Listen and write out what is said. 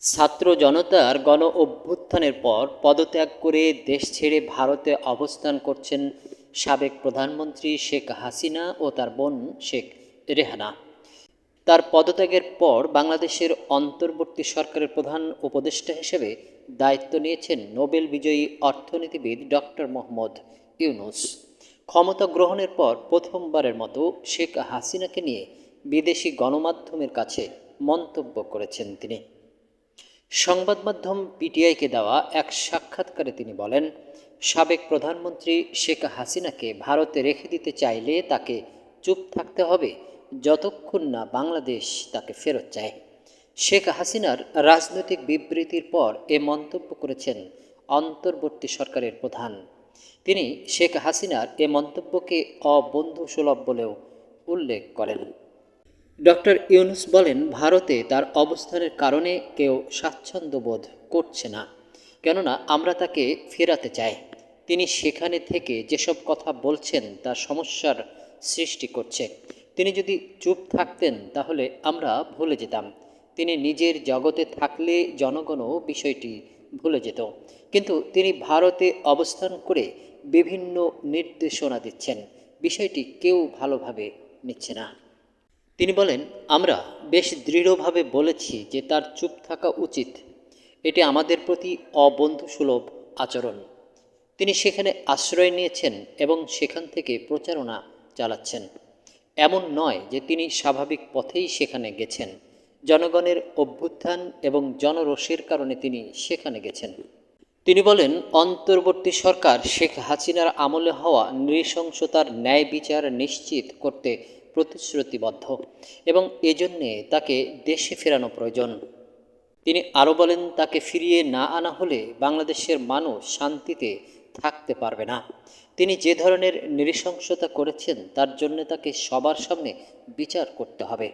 ছাত্র জনতার গণ অভ্যুত্থানের পর পদত্যাগ করে দেশ ছেড়ে ভারতে অবস্থান করছেন সাবেক প্রধানমন্ত্রী শেখ হাসিনা ও তার বোন শেখ রেহানা। তার পদত্যাগের পর বাংলাদেশের অন্তর্বর্তী সরকারের প্রধান উপদেষ্টা হিসেবে দায়িত্ব নিয়েছেন নোবেল বিজয়ী অর্থনীতিবিদ ডক্টর মোহাম্মদ ইউনূস। ক্ষমতা গ্রহণের পর প্রথমবারের মতো শেখ হাসিনাকে নিয়ে বিদেশি গণমাধ্যমের কাছে মন্তব্য করেছেন তিনি। সংবাদ মাধ্যম পিটিআইকে দেওয়া এক সাক্ষাৎকারে তিনি বলেন, সাবেক প্রধানমন্ত্রী শেখ হাসিনাকে ভারতে রেখে দিতে চাইলে তাকে চুপ থাকতে হবে যতক্ষণ না বাংলাদেশ তাকে ফেরত চায়। শেখ হাসিনার রাজনৈতিক বিবৃতির পর এ মন্তব্য করেছেন অন্তর্বর্তী সরকারের প্রধান। তিনি শেখ হাসিনার এ মন্তব্যকে অবন্ধুসুলভ বলেও উল্লেখ করেন। ডক্টর ইউনূস বলেন, ভারতে তার অবস্থানের কারণে কেউ স্বাচ্ছন্দ্য বোধ করছে না, কেননা আমরা তাকে ফেরাতে চাই। তিনি সেখানে থেকে যেসব কথা বলছেন তা সমস্যার সৃষ্টি করছে। তিনি যদি চুপ থাকতেন তাহলে আমরা ভুলে যেতাম। তিনি নিজের জগতে থাকলে জনগণও বিষয়টি ভুলে যেত, কিন্তু তিনি ভারতে অবস্থান করে বিভিন্ন নির্দেশনা দিচ্ছেন, বিষয়টি কেউ ভালোভাবে নিচ্ছে না। তিনি বলেন, আমরা বেশ দৃঢ়ভাবে বলেছি যে তার চুপ থাকা উচিত। এটি আমাদের প্রতি অবন্ধুসুলভ আচরণ। তিনি সেখানে আশ্রয় নিয়েছেন এবং সেখান থেকে প্রচারণা চালাচ্ছেন। এমন নয় যে তিনি স্বাভাবিক পথেই সেখানে গেছেন। জনগণের অভ্যুত্থান এবং জনরোষের কারণে তিনি সেখানে গেছেন। তিনি বলেন, অন্তর্বর্তী সরকার শেখ হাসিনার আমলে হওয়া নৃশংসতার ন্যায় বিচার নিশ্চিত করতে প্রতিশ্রুতিবদ্ধ এবং এজন্যে তাকে দেশে ফেরানো প্রয়োজন। তিনি আরও বলেন, তাকে ফিরিয়ে না আনা হলে বাংলাদেশের মানুষ শান্তিতে থাকতে পারবে না। তিনি যে ধরনের নৃশংসতা করেছেন তার জন্য তাকে সবার সামনে বিচার করতে হবে।